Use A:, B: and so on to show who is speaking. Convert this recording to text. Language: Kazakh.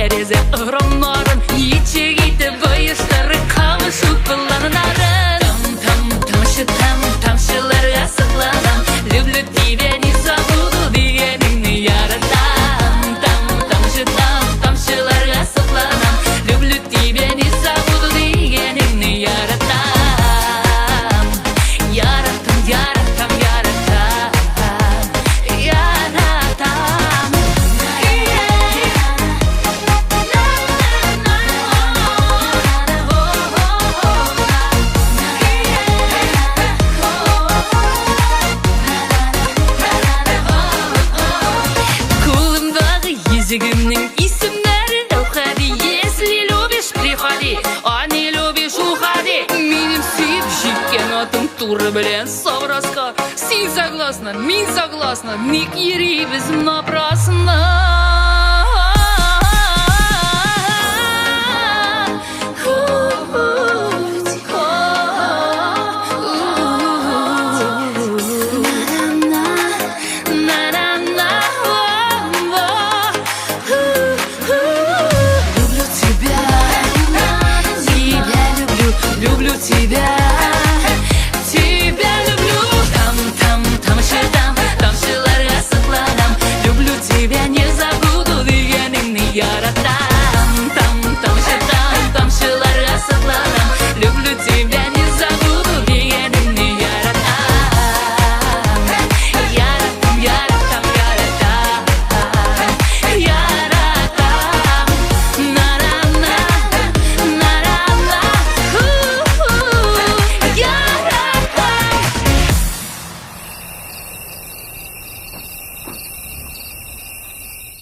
A: терезе ұрын-орын ечек бұйыштары қауышып бұланарын тамшыларға сықладам. Люблю тебя, не забуду дегеніңді яратам. Тамшыларға сықладам. Люблю тебя, не забуду дегеніңді яратам. Яратам, яратам, яратам, яратам. Колымдағы езігімнің исімдері Рухади. Если любишь, приходи, а не любишь, уходи. Менің сүйіп жеткен атым туры білен совраска. Сен согласна, мен согласна, ник ерейбіз напрасно. Люблю тебя, тебя люблю. Тамшыларға сықладам. Люблю тебя, не забуду дегеніңді яратам.